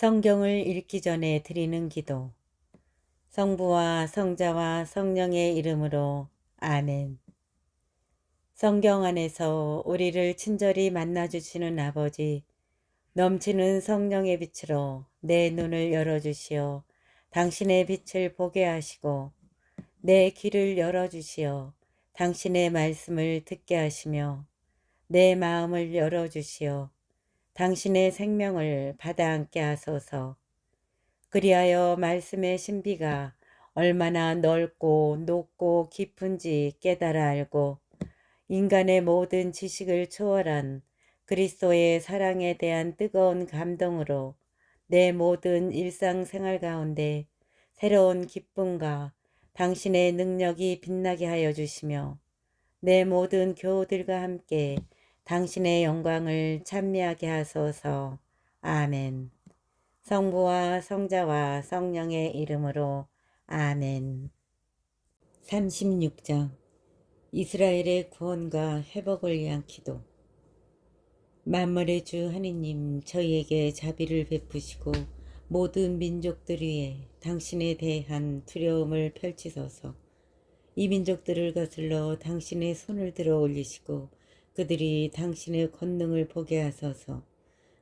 성경을 읽기 전에 드리는 기도. 성부와 성자와 성령의 이름으로 아멘. 성경 안에서 우리를 친절히 만나주시는 아버지, 넘치는 성령의 빛으로 내 눈을 열어주시어 당신의 빛을 보게 하시고 내 귀를 열어주시어 당신의 말씀을 듣게 하시며 내 마음을 열어주시어 당신의 생명을 받아 안게 하소서. 그리하여 말씀의 신비가 얼마나 넓고 높고 깊은지 깨달아 알고 인간의 모든 지식을 초월한 그리스도의 사랑에 대한 뜨거운 감동으로 내 모든 일상생활 가운데 새로운 기쁨과 당신의 능력이 빛나게 하여 주시며 내 모든 교우들과 함께 당신의 영광을 찬미하게 하소서. 아멘. 성부와 성자와 성령의 이름으로 아멘. 36장 이스라엘의 구원과 회복을 위한 기도. 만물의 주 하느님, 저희에게 자비를 베푸시고 모든 민족들 위에 당신에 대한 두려움을 펼치소서. 이 민족들을 거슬러 당신의 손을 들어 올리시고 그들이 당신의 권능을 보게 하소서.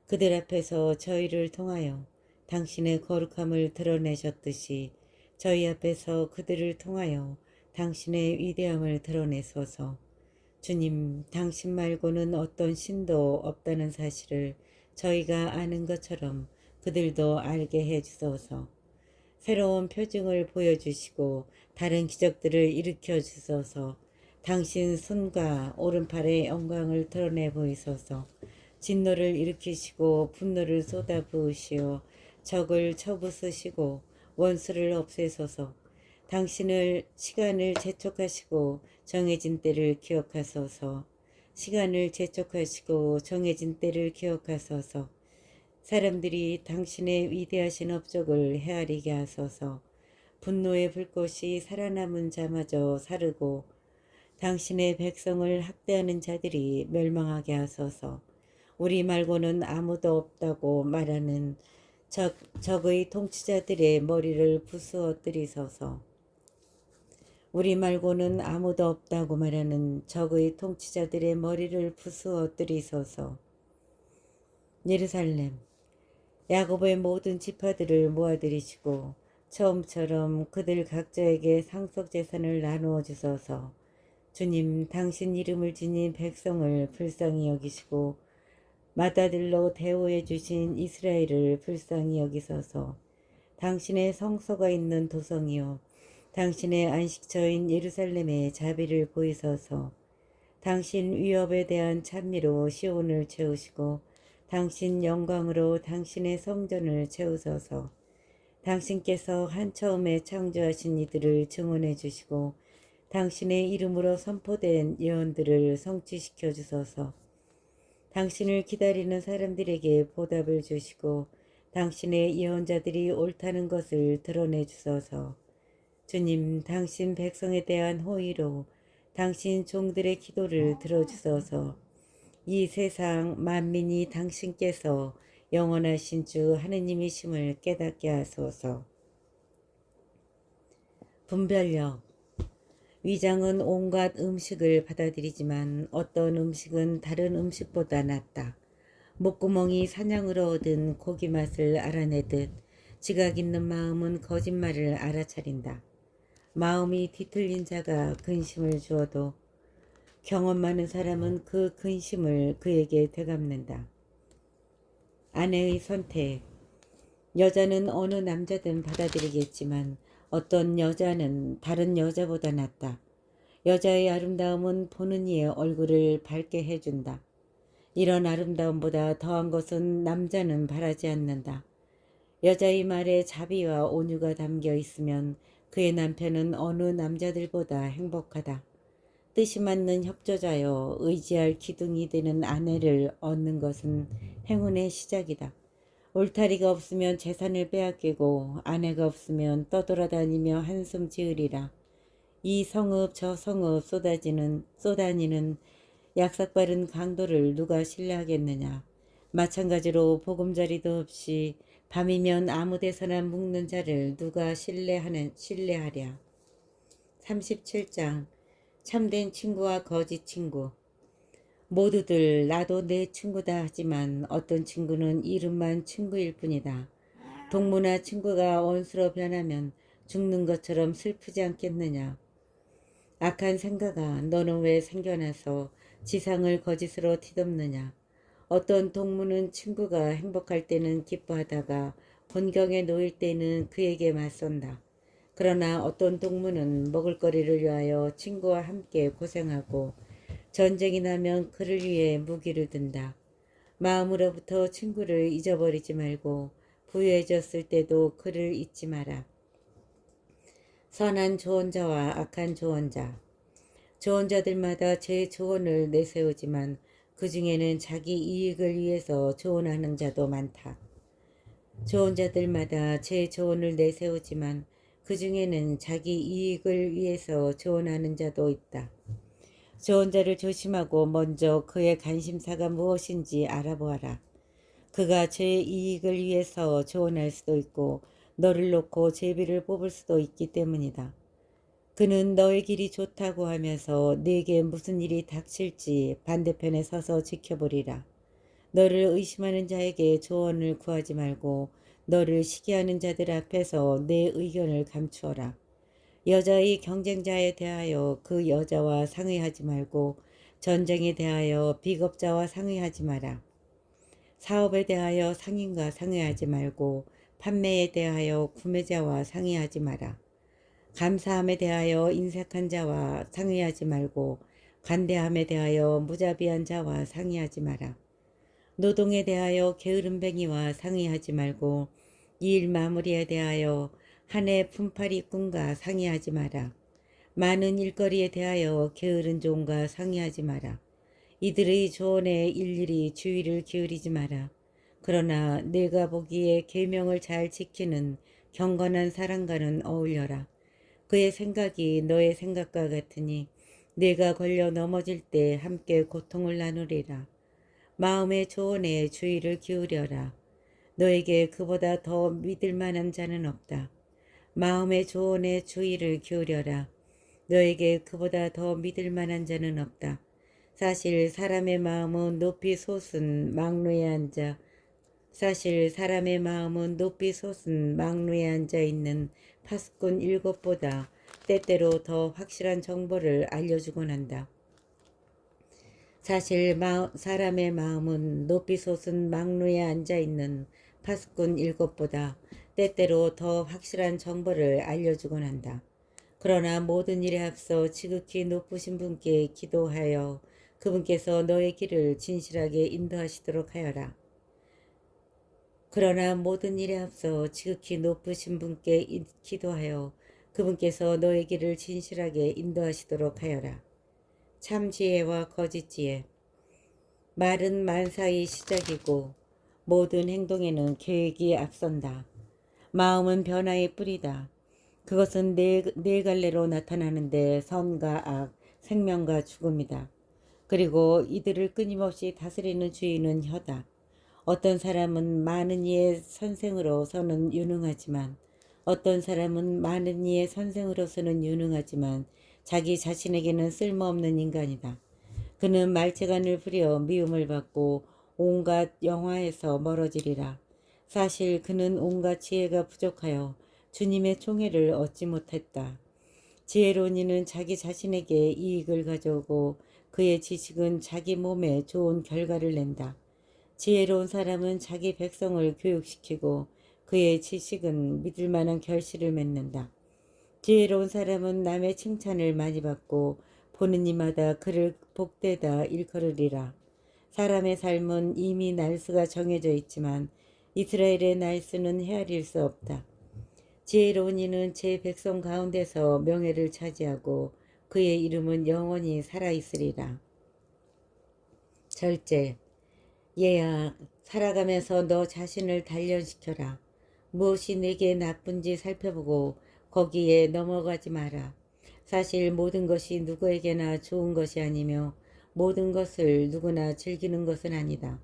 그들 앞에서 저희를 통하여 당신의 거룩함을 드러내셨듯이 저희 앞에서 그들을 통하여 당신의 위대함을 드러내소서. 주님, 당신 말고는 어떤 신도 없다는 사실을 저희가 아는 것처럼 그들도 알게 해주소서. 새로운 표징을 보여주시고 다른 기적들을 일으켜 주소서. 당신 손과 오른팔의 영광을 드러내 보이소서. 진노를 일으키시고 분노를 쏟아 부으시어 적을 쳐부수시고 원수를 없애소서. 당신을 시간을 재촉하시고 정해진 때를 기억하소서. 시간을 재촉하시고 정해진 때를 기억하소서. 사람들이 당신의 위대하신 업적을 헤아리게 하소서. 분노의 불꽃이 살아남은 자마저 사르고 당신의 백성을 학대하는 자들이 멸망하게 하소서. 우리 말고는 아무도 없다고 말하는 적의 통치자들의 머리를 부수어뜨리소서. 우리 말고는 아무도 없다고 말하는 적의 통치자들의 머리를 부수어뜨리소서. 예루살렘, 야곱의 모든 지파들을 모아들이시고 처음처럼 그들 각자에게 상속재산을 나누어 주소서. 주님, 당신 이름을 지닌 백성을 불쌍히 여기시고 맏아들로 대우해 주신 이스라엘을 불쌍히 여기소서. 당신의 성소가 있는 도성이요 당신의 안식처인 예루살렘에 자비를 보이소서. 당신 위업에 대한 찬미로 시온을 채우시고 당신 영광으로 당신의 성전을 채우소서. 당신께서 한처음에 창조하신 이들을 증언해 주시고 당신의 이름으로 선포된 예언들을 성취시켜 주소서. 당신을 기다리는 사람들에게 보답을 주시고 당신의 예언자들이 옳다는 것을 드러내 주소서. 주님, 당신 백성에 대한 호의로 당신 종들의 기도를 들어주소서. 이 세상 만민이 당신께서 영원하신 주 하느님이심을 깨닫게 하소서. 분별력. 위장은 온갖 음식을 받아들이지만 어떤 음식은 다른 음식보다 낫다. 목구멍이 사냥으로 얻은 고기 맛을 알아내듯 지각 있는 마음은 거짓말을 알아차린다. 마음이 뒤틀린 자가 근심을 주어도 경험 많은 사람은 그 근심을 그에게 되갚는다. 아내의 선택. 여자는 어느 남자든 받아들이겠지만 어떤 여자는 다른 여자보다 낫다. 여자의 아름다움은 보는 이의 얼굴을 밝게 해준다. 이런 아름다움보다 더한 것은 남자는 바라지 않는다. 여자의 말에 자비와 온유가 담겨 있으면 그의 남편은 어느 남자들보다 행복하다. 뜻이 맞는 협조자여 의지할 기둥이 되는 아내를 얻는 것은 행운의 시작이다. 울타리가 없으면 재산을 빼앗기고 아내가 없으면 떠돌아다니며 한숨 지으리라. 이 성읍 저 성읍 쏟아니는 약삭빠른 강도를 누가 신뢰하겠느냐. 마찬가지로 보금자리도 없이 밤이면 아무 데서나 묵는 자를 누가 신뢰하랴. 37장 참된 친구와 거짓 친구. 모두들 나도 내 친구다 하지만 어떤 친구는 이름만 친구일 뿐이다. 동무나 친구가 원수로 변하면 죽는 것처럼 슬프지 않겠느냐. 악한 생각아, 너는 왜 생겨나서 지상을 거짓으로 뒤덮느냐. 어떤 동무는 친구가 행복할 때는 기뻐하다가 곤경에 놓일 때는 그에게 맞선다. 그러나 어떤 동무는 먹을거리를 위하여 친구와 함께 고생하고 전쟁이 나면 그를 위해 무기를 든다. 마음으로부터 친구를 잊어버리지 말고 부유해졌을 때도 그를 잊지 마라. 선한 조언자와 악한 조언자. 조언자들마다 제 조언을 내세우지만 그 중에는 자기 이익을 위해서 조언하는 자도 많다. 조언자들마다 제 조언을 내세우지만 그 중에는 자기 이익을 위해서 조언하는 자도 있다. 조언자를 조심하고 먼저 그의 관심사가 무엇인지 알아보아라. 그가 제 이익을 위해서 조언할 수도 있고 너를 놓고 제비를 뽑을 수도 있기 때문이다. 그는 너의 길이 좋다고 하면서 네게 무슨 일이 닥칠지 반대편에 서서 지켜보리라. 너를 의심하는 자에게 조언을 구하지 말고 너를 시기하는 자들 앞에서 내 의견을 감추어라. 여자의 경쟁자에 대하여 그 여자와 상의하지 말고 전쟁에 대하여 비겁자와 상의하지 마라. 사업에 대하여 상인과 상의하지 말고 판매에 대하여 구매자와 상의하지 마라. 감사함에 대하여 인색한 자와 상의하지 말고 관대함에 대하여 무자비한 자와 상의하지 마라. 노동에 대하여 게으름뱅이와 상의하지 말고 일 마무리에 대하여 한 해 품팔이꾼과 상의하지 마라. 많은 일거리에 대하여 게으른 종과 상의하지 마라. 이들의 조언에 일일이 주의를 기울이지 마라. 그러나 내가 보기에 계명을 잘 지키는 경건한 사람과는 어울려라. 그의 생각이 너의 생각과 같으니 내가 걸려 넘어질 때 함께 고통을 나누리라. 마음의 조언에 주의를 기울여라. 너에게 그보다 더 믿을 만한 자는 없다. 마음의 조언에 주의를 기울여라. 너에게 그보다 더 믿을 만한 자는 없다. 사실 사람의 마음은 높이 솟은 망루에 앉아 있는 파수꾼 7보다 때때로 더 확실한 정보를 알려주곤 한다. 사실 사람의 마음은 높이 솟은 망루에 앉아있는 파수꾼 7보다 때때로 더 확실한 정보를 알려주곤 한다. 그러나 모든 일에 앞서 지극히 높으신 분께 기도하여 그분께서 너의 길을 진실하게 인도하시도록 하여라. 그러나 모든 일에 앞서 지극히 높으신 분께 기도하여 그분께서 너의 길을 진실하게 인도하시도록 하여라. 참 지혜와 거짓 지혜. 말은 만사의 시작이고 모든 행동에는 계획이 앞선다. 마음은 변화의 뿌리다. 그것은 네 갈래로 나타나는데 선과 악, 생명과 죽음이다. 그리고 이들을 끊임없이 다스리는 주인은 혀다. 어떤 사람은 많은 이의 선생으로서는 유능하지만 자기 자신에게는 쓸모없는 인간이다. 그는 말재간을 부려 미움을 받고 온갖 영화에서 멀어지리라. 사실 그는 온갖 지혜가 부족하여 주님의 총애를 얻지 못했다. 지혜로운 이는 자기 자신에게 이익을 가져오고 그의 지식은 자기 몸에 좋은 결과를 낸다. 지혜로운 사람은 자기 백성을 교육시키고 그의 지식은 믿을 만한 결실을 맺는다. 지혜로운 사람은 남의 칭찬을 많이 받고 보는 이마다 그를 복되다 일컬으리라. 사람의 삶은 이미 날수가 정해져 있지만 이스라엘의 날수는 헤아릴 수 없다. 지혜로운 이는 제 백성 가운데서 명예를 차지하고 그의 이름은 영원히 살아있으리라. 절제. 얘야, 살아가면서 너 자신을 단련시켜라. 무엇이 내게 나쁜지 살펴보고 거기에 넘어가지 마라. 사실 모든 것이 누구에게나 좋은 것이 아니며 모든 것을 누구나 즐기는 것은 아니다.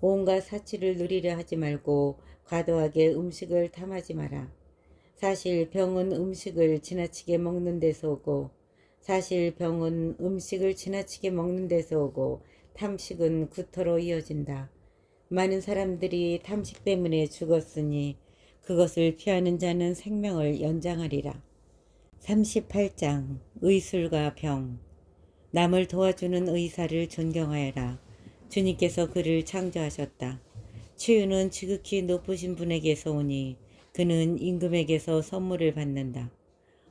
온갖 사치를 누리려 하지 말고 과도하게 음식을 탐하지 마라. 사실 병은 음식을 지나치게 먹는 데서 오고 탐식은 구토로 이어진다. 많은 사람들이 탐식 때문에 죽었으니 그것을 피하는 자는 생명을 연장하리라. 38장 의술과 병. 남을 도와주는 의사를 존경하여라. 주님께서 그를 창조하셨다. 치유는 지극히 높으신 분에게서 오니 그는 임금에게서 선물을 받는다.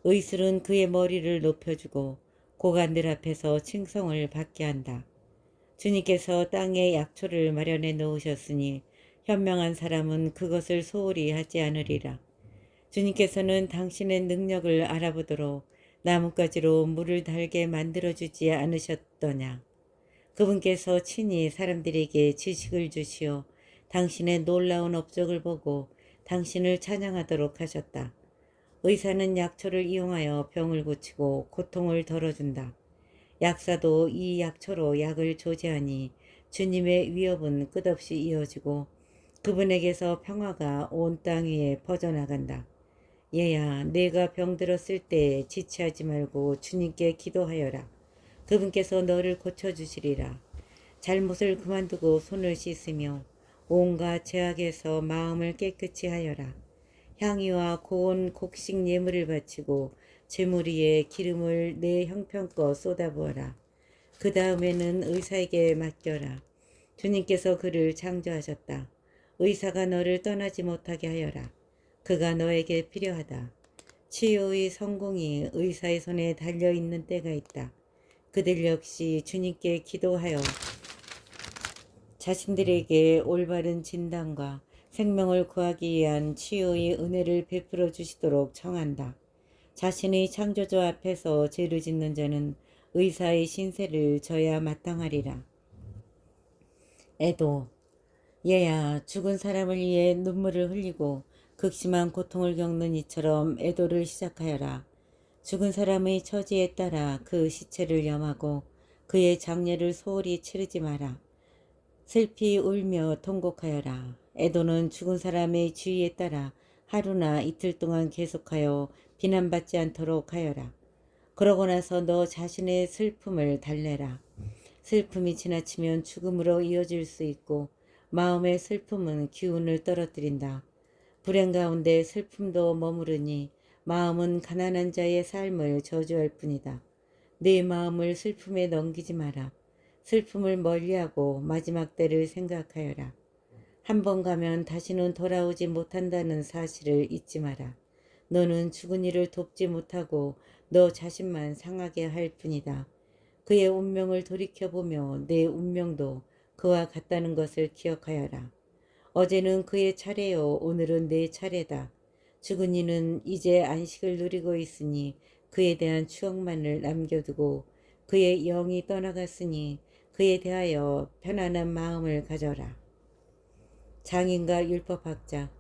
의술은 그의 머리를 높여주고 고관들 앞에서 칭송을 받게 한다. 주님께서 땅에 약초를 마련해 놓으셨으니 현명한 사람은 그것을 소홀히 하지 않으리라. 주님께서는 당신의 능력을 알아보도록 나뭇가지로 물을 달게 만들어주지 않으셨더냐. 그분께서 친히 사람들에게 지식을 주시어 당신의 놀라운 업적을 보고 당신을 찬양하도록 하셨다. 의사는 약초를 이용하여 병을 고치고 고통을 덜어준다. 약사도 이 약초로 약을 조제하니 주님의 위협은 끝없이 이어지고 그분에게서 평화가 온 땅 위에 퍼져나간다. 얘야, 내가 병들었을 때 지체하지 말고 주님께 기도하여라. 그분께서 너를 고쳐주시리라. 잘못을 그만두고 손을 씻으며 온갖 죄악에서 마음을 깨끗이 하여라. 향유와 고운 곡식 예물을 바치고 제물 위에 기름을 내 형편껏 쏟아부어라. 그 다음에는 의사에게 맡겨라. 주님께서 그를 창조하셨다. 의사가 너를 떠나지 못하게 하여라. 그가 너에게 필요하다. 치유의 성공이 의사의 손에 달려있는 때가 있다. 그들 역시 주님께 기도하여 자신들에게 올바른 진단과 생명을 구하기 위한 치유의 은혜를 베풀어 주시도록 청한다. 자신의 창조주 앞에서 죄를 짓는 자는 의사의 신세를 져야 마땅하리라. 애도. 얘야, 죽은 사람을 위해 눈물을 흘리고 극심한 고통을 겪는 이처럼 애도를 시작하여라. 죽은 사람의 처지에 따라 그 시체를 염하고 그의 장례를 소홀히 치르지 마라. 슬피 울며 통곡하여라. 애도는 죽은 사람의 주의에 따라 하루나 이틀 동안 계속하여 비난받지 않도록 하여라. 그러고 나서 너 자신의 슬픔을 달래라. 슬픔이 지나치면 죽음으로 이어질 수 있고 마음의 슬픔은 기운을 떨어뜨린다. 불행 가운데 슬픔도 머무르니 마음은 가난한 자의 삶을 저주할 뿐이다. 내 마음을 슬픔에 넘기지 마라. 슬픔을 멀리하고 마지막 때를 생각하여라. 한 번 가면 다시는 돌아오지 못한다는 사실을 잊지 마라. 너는 죽은 이를 돕지 못하고 너 자신만 상하게 할 뿐이다. 그의 운명을 돌이켜보며 내 운명도 그와 같다는 것을 기억하여라. 어제는 그의 차례요, 오늘은 내 차례다. 죽은 이는 이제 안식을 누리고 있으니 그에 대한 추억만을 남겨두고 그의 영이 떠나갔으니 그에 대하여 편안한 마음을 가져라. 장인과 율법학자.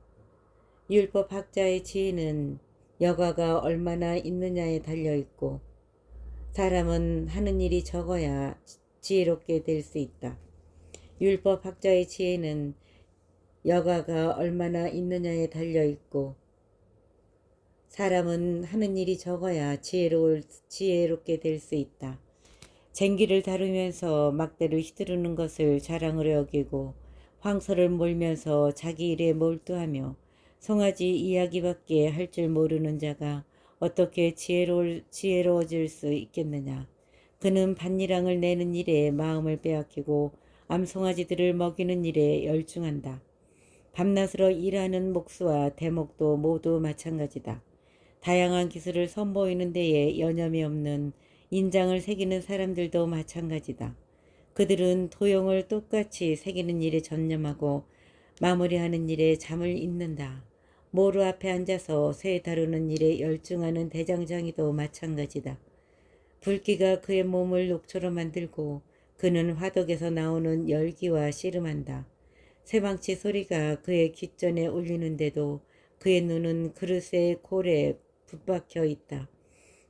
율법학자의 지혜는 여가가 얼마나 있느냐에 달려있고 사람은 하는 일이 적어야 지혜롭게 될 수 있다. 율법학자의 지혜는 여가가 얼마나 있느냐에 달려있고 사람은 하는 일이 적어야 지혜롭게 될 수 있다. 쟁기를 다루면서 막대를 휘두르는 것을 자랑으로 여기고 황소를 몰면서 자기 일에 몰두하며 송아지 이야기밖에 할 줄 모르는 자가 어떻게 지혜로워질 수 있겠느냐. 그는 밭일랑을 내는 일에 마음을 빼앗기고 암송아지들을 먹이는 일에 열중한다. 밤낮으로 일하는 목수와 대목도 모두 마찬가지다. 다양한 기술을 선보이는 데에 여념이 없는 인장을 새기는 사람들도 마찬가지다. 그들은 도형을 똑같이 새기는 일에 전념하고 마무리하는 일에 잠을 잇는다. 모루 앞에 앉아서 새 다루는 일에 열중하는 대장장이도 마찬가지다. 불기가 그의 몸을 녹초로 만들고 그는 화덕에서 나오는 열기와 씨름한다. 쇠방치 소리가 그의 귓전에 울리는데도 그의 눈은 그릇의 골에 붙박혀 있다.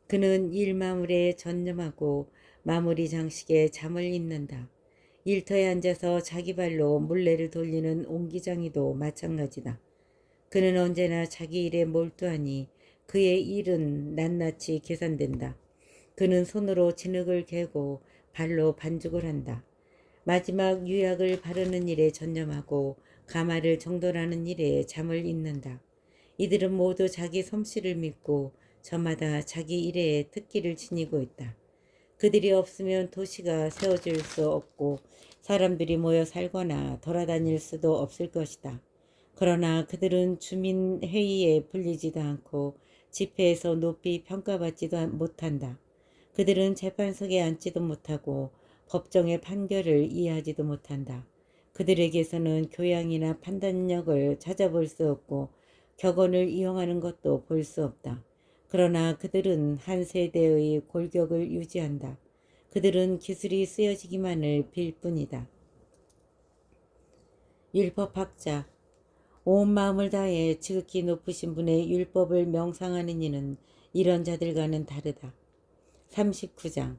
그는 일 마무리에 전념하고 마무리 장식에 잠을 잇는다. 일터에 앉아서 자기 발로 물레를 돌리는 옹기장이도 마찬가지다. 그는 언제나 자기 일에 몰두하니 그의 일은 낱낱이 계산된다. 그는 손으로 진흙을 개고 발로 반죽을 한다. 마지막 유약을 바르는 일에 전념하고 가마를 정돈하는 일에 잠을 잇는다. 이들은 모두 자기 솜씨를 믿고 저마다 자기 일에 특기를 지니고 있다. 그들이 없으면 도시가 세워질 수 없고 사람들이 모여 살거나 돌아다닐 수도 없을 것이다. 그러나 그들은 주민회의에 불리지도 않고 집회에서 높이 평가받지도 못한다. 그들은 재판석에 앉지도 못하고 법정의 판결을 이해하지도 못한다. 그들에게서는 교양이나 판단력을 찾아볼 수 없고 격언을 이용하는 것도 볼 수 없다. 그러나 그들은 한 세대의 골격을 유지한다. 그들은 기술이 쓰여지기만을 빌 뿐이다. 율법학자. 온 마음을 다해 지극히 높으신 분의 율법을 명상하는 이는 이런 자들과는 다르다. 39장.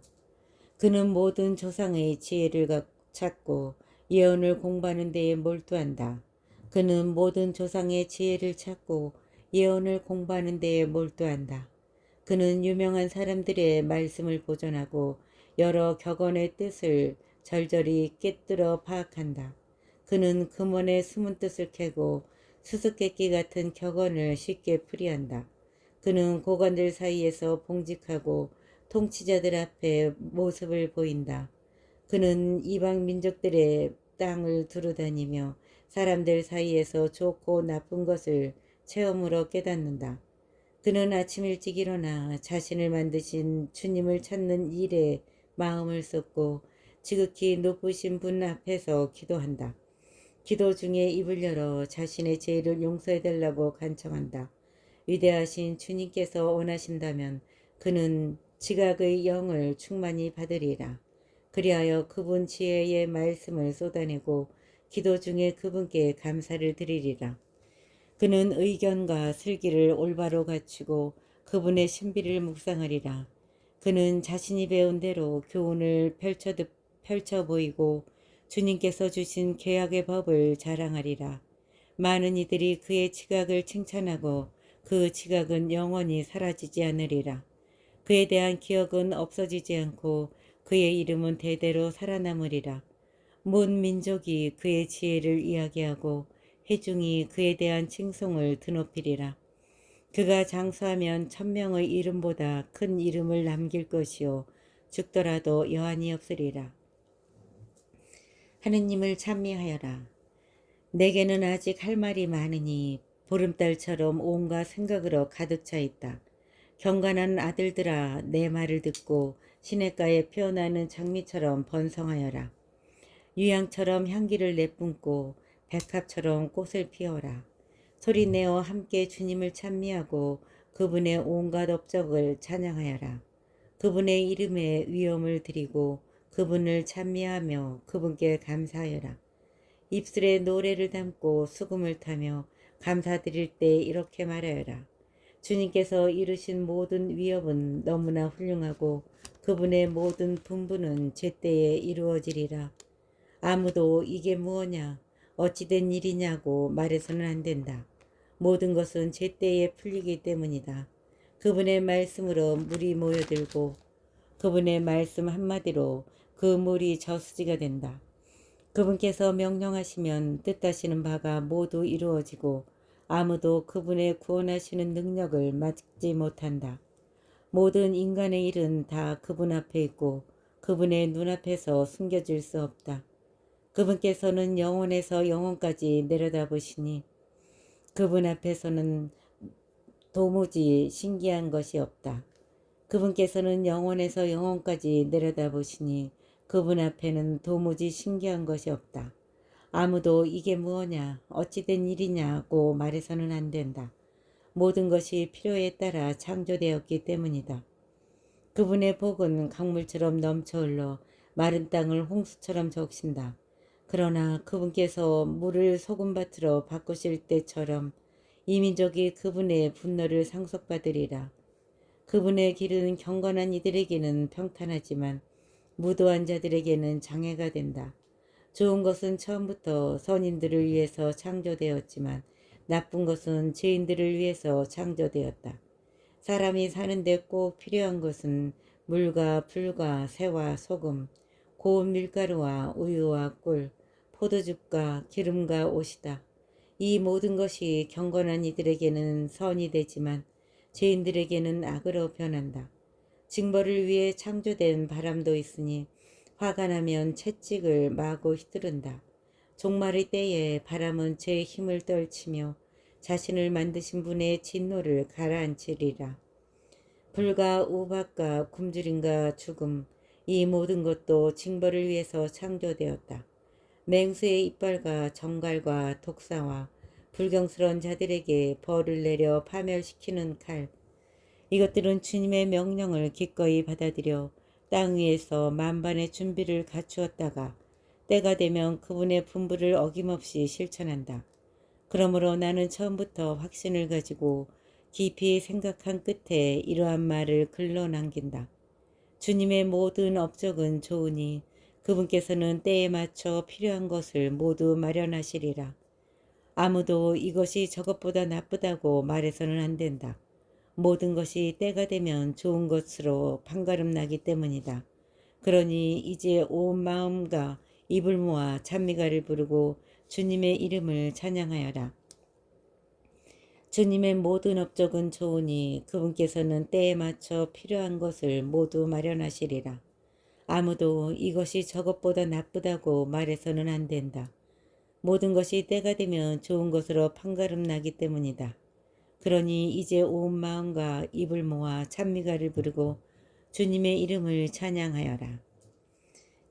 그는 모든 조상의 지혜를 찾고 예언을 공부하는 데에 몰두한다. 그는 모든 조상의 지혜를 찾고 예언을 공부하는 데에 몰두한다. 그는 유명한 사람들의 말씀을 보존하고 여러 격언의 뜻을 절절히 꿰뚫어 파악한다. 그는 금원의 숨은 뜻을 캐고 수수께끼 같은 격언을 쉽게 풀이한다. 그는 고관들 사이에서 봉직하고 통치자들 앞에 모습을 보인다. 그는 이방 민족들의 땅을 두루다니며 사람들 사이에서 좋고 나쁜 것을 체험으로 깨닫는다. 그는 아침 일찍 일어나 자신을 만드신 주님을 찾는 일에 마음을 쏟고 지극히 높으신 분 앞에서 기도한다. 기도 중에 입을 열어 자신의 죄를 용서해달라고 간청한다. 위대하신 주님께서 원하신다면 그는 지각의 영을 충만히 받으리라. 그리하여 그분 지혜의 말씀을 쏟아내고 기도 중에 그분께 감사를 드리리라. 그는 의견과 슬기를 올바로 갖추고 그분의 신비를 묵상하리라. 그는 자신이 배운 대로 교훈을 펼쳐 보이고 주님께서 주신 계약의 법을 자랑하리라. 많은 이들이 그의 지각을 칭찬하고 그 지각은 영원히 사라지지 않으리라. 그에 대한 기억은 없어지지 않고 그의 이름은 대대로 살아남으리라. 문 민족이 그의 지혜를 이야기하고 회중이 그에 대한 칭송을 드높이리라. 그가 장수하면 1000명의 이름보다 큰 이름을 남길 것이요 죽더라도 여한이 없으리라. 하느님을 찬미하여라. 내게는 아직 할 말이 많으니 보름달처럼 온갖 생각으로 가득 차 있다. 경건한 아들들아, 내 말을 듣고 시냇가에 피어나는 장미처럼 번성하여라. 유향처럼 향기를 내뿜고 백합처럼 꽃을 피워라. 소리내어 함께 주님을 찬미하고 그분의 온갖 업적을 찬양하여라. 그분의 이름에 위엄을 드리고 그분을 찬미하며 그분께 감사하여라. 입술에 노래를 담고 수금을 타며 감사드릴 때 이렇게 말하여라. 주님께서 이루신 모든 위협은 너무나 훌륭하고 그분의 모든 분부는 제때에 이루어지리라. 아무도 이게 무엇냐 어찌된 일이냐고 말해서는 안 된다. 모든 것은 제때에 풀리기 때문이다. 그분의 말씀으로 물이 모여들고 그분의 말씀 한마디로 그 물이 저수지가 된다. 그분께서 명령하시면 뜻하시는 바가 모두 이루어지고 아무도 그분의 구원하시는 능력을 막지 못한다. 모든 인간의 일은 다 그분 앞에 있고 그분의 눈앞에서 숨겨질 수 없다. 그분께서는 영원에서 영원까지 내려다보시니 그분 앞에서는 도무지 신기한 것이 없다. 그분께서는 영원에서 영원까지 내려다보시니 그분 앞에는 도무지 신기한 것이 없다. 아무도 이게 무엇냐 어찌된 일이냐고 말해서는 안 된다. 모든 것이 필요에 따라 창조되었기 때문이다. 그분의 복은 강물처럼 넘쳐 흘러 마른 땅을 홍수처럼 적신다. 그러나 그분께서 물을 소금밭으로 바꾸실 때처럼 이 민족이 그분의 분노를 상속받으리라. 그분의 길은 경건한 이들에게는 평탄하지만 무도한 자들에게는 장애가 된다. 좋은 것은 처음부터 선인들을 위해서 창조되었지만 나쁜 것은 죄인들을 위해서 창조되었다. 사람이 사는데 꼭 필요한 것은 물과 불과 새와 소금, 고운 밀가루와 우유와 꿀, 포도즙과 기름과 옷이다. 이 모든 것이 경건한 이들에게는 선이 되지만 죄인들에게는 악으로 변한다. 징벌을 위해 창조된 바람도 있으니 화가 나면 채찍을 마구 휘두른다. 종말의 때에 바람은 제 힘을 떨치며 자신을 만드신 분의 진노를 가라앉히리라. 불과 우박과 굶주림과 죽음, 이 모든 것도 징벌을 위해서 창조되었다. 맹수의 이빨과 정갈과 독사와 불경스러운 자들에게 벌을 내려 파멸시키는 칼, 이것들은 주님의 명령을 기꺼이 받아들여 땅 위에서 만반의 준비를 갖추었다가 때가 되면 그분의 분부를 어김없이 실천한다. 그러므로 나는 처음부터 확신을 가지고 깊이 생각한 끝에 이러한 말을 글로 남긴다. 주님의 모든 업적은 좋으니 그분께서는 때에 맞춰 필요한 것을 모두 마련하시리라. 아무도 이것이 저것보다 나쁘다고 말해서는 안 된다. 모든 것이 때가 되면 좋은 것으로 판가름나기 때문이다. 그러니 이제 온 마음과 입을 모아 찬미가를 부르고 주님의 이름을 찬양하여라. 주님의 모든 업적은 좋으니 그분께서는 때에 맞춰 필요한 것을 모두 마련하시리라. 아무도 이것이 저것보다 나쁘다고 말해서는 안 된다. 모든 것이 때가 되면 좋은 것으로 판가름나기 때문이다. 그러니 이제 온 마음과 입을 모아 찬미가를 부르고 주님의 이름을 찬양하여라.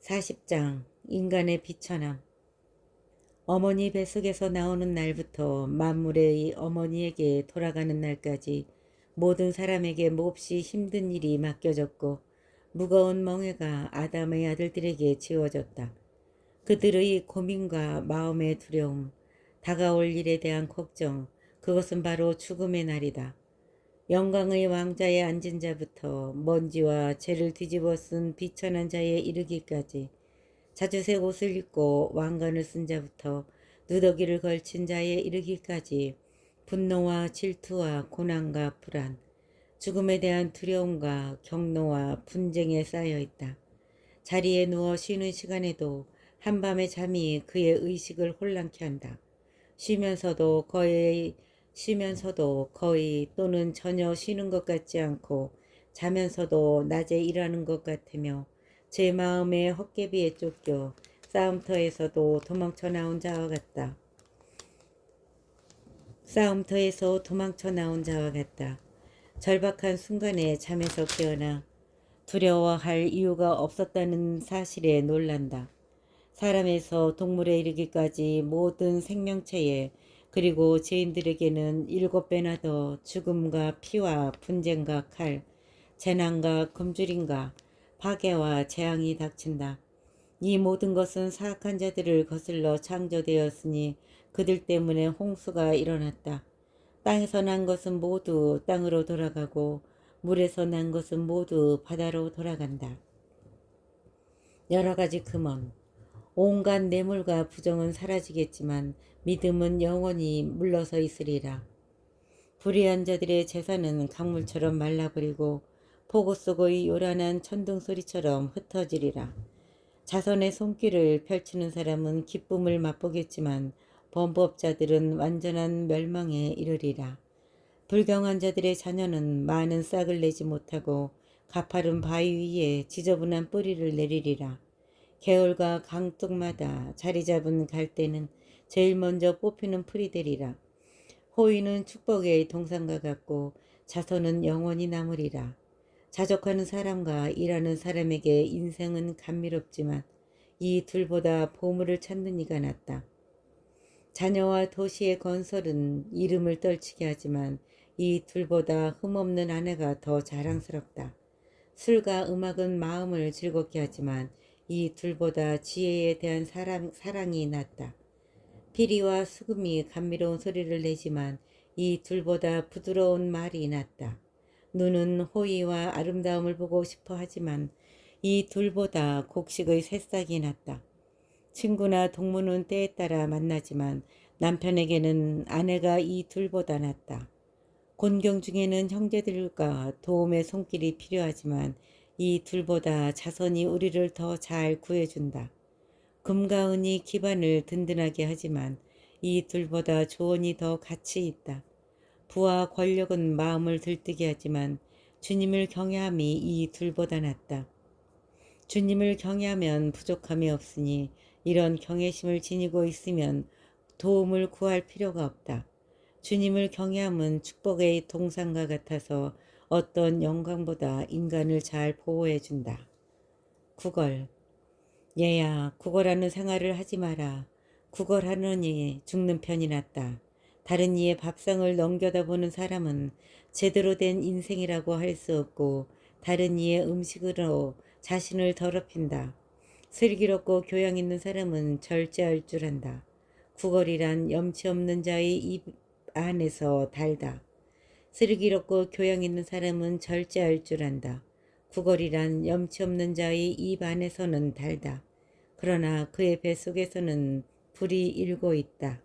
40장 인간의 비천함. 어머니 뱃속에서 나오는 날부터 만물의 어머니에게 돌아가는 날까지 모든 사람에게 몹시 힘든 일이 맡겨졌고 무거운 멍에가 아담의 아들들에게 지워졌다. 그들의 고민과 마음의 두려움, 다가올 일에 대한 걱정, 그것은 바로 죽음의 날이다. 영광의 왕자에 앉은 자부터 먼지와 죄를 뒤집어 쓴 비천한 자에 이르기까지 자주색 옷을 입고 왕관을 쓴 자부터 누더기를 걸친 자에 이르기까지 분노와 질투와 고난과 불안, 죽음에 대한 두려움과 경노와 분쟁에 쌓여 있다. 자리에 누워 쉬는 시간에도 한밤의 잠이 그의 의식을 혼란케 한다. 쉬면서도 거의 또는 전혀 쉬는 것 같지 않고 자면서도 낮에 일하는 것 같으며 제 마음의 헛개비에 쫓겨 싸움터에서 도망쳐 나온 자와 같다. 절박한 순간에 잠에서 깨어나 두려워할 이유가 없었다는 사실에 놀란다. 사람에서 동물에 이르기까지 모든 생명체에 그리고 죄인들에게는 7배나 더 죽음과 피와 분쟁과 칼, 재난과 굶주림과 파괴와 재앙이 닥친다. 이 모든 것은 사악한 자들을 거슬러 창조되었으니 그들 때문에 홍수가 일어났다. 땅에서 난 것은 모두 땅으로 돌아가고 물에서 난 것은 모두 바다로 돌아간다. 여러 가지 금원, 온갖 뇌물과 부정은 사라지겠지만 믿음은 영원히 물러서 있으리라. 불의한 자들의 재산은 강물처럼 말라버리고 폭우 속의 요란한 천둥소리처럼 흩어지리라. 자선의 손길을 펼치는 사람은 기쁨을 맛보겠지만 범법자들은 완전한 멸망에 이르리라. 불경한 자들의 자녀는 많은 싹을 내지 못하고 가파른 바위 위에 지저분한 뿌리를 내리리라. 개울과 강둑마다 자리 잡은 갈대는 제일 먼저 뽑히는 풀이 되리라. 호의는 축복의 동산과 같고 자선은 영원히 남으리라. 자족하는 사람과 일하는 사람에게 인생은 감미롭지만 이 둘보다 보물을 찾는 이가 낫다. 자녀와 도시의 건설은 이름을 떨치게 하지만 이 둘보다 흠없는 아내가 더 자랑스럽다. 술과 음악은 마음을 즐겁게 하지만 이 둘보다 지혜에 대한 사랑이 낫다. 피리와 수금이 감미로운 소리를 내지만 이 둘보다 부드러운 말이 낫다. 눈은 호의와 아름다움을 보고 싶어 하지만 이 둘보다 곡식의 새싹이 낫다. 친구나 동무는 때에 따라 만나지만 남편에게는 아내가 이 둘보다 낫다. 곤경 중에는 형제들과 도움의 손길이 필요하지만 이 둘보다 자손이 우리를 더 잘 구해준다. 금과 은이 기반을 든든하게 하지만 이 둘보다 조언이 더 가치 있다. 부와 권력은 마음을 들뜨게 하지만 주님을 경외함이 이 둘보다 낫다. 주님을 경외하면 부족함이 없으니 이런 경외심을 지니고 있으면 도움을 구할 필요가 없다. 주님을 경외함은 축복의 동상과 같아서 어떤 영광보다 인간을 잘 보호해 준다. 구걸. 얘야, 구걸하는 생활을 하지 마라. 구걸하느니 죽는 편이 낫다. 다른 이의 밥상을 넘겨다보는 사람은 제대로 된 인생이라고 할 수 없고 다른 이의 음식으로 자신을 더럽힌다. 슬기롭고 교양 있는 사람은 절제할 줄 안다. 구걸이란 염치 없는 자의 입 안에서 달다. 슬기롭고 교양 있는 사람은 절제할 줄 안다. 구걸이란 염치 없는 자의 입 안에서는 달다. 그러나 그의 뱃속에서는 불이 일고 있다.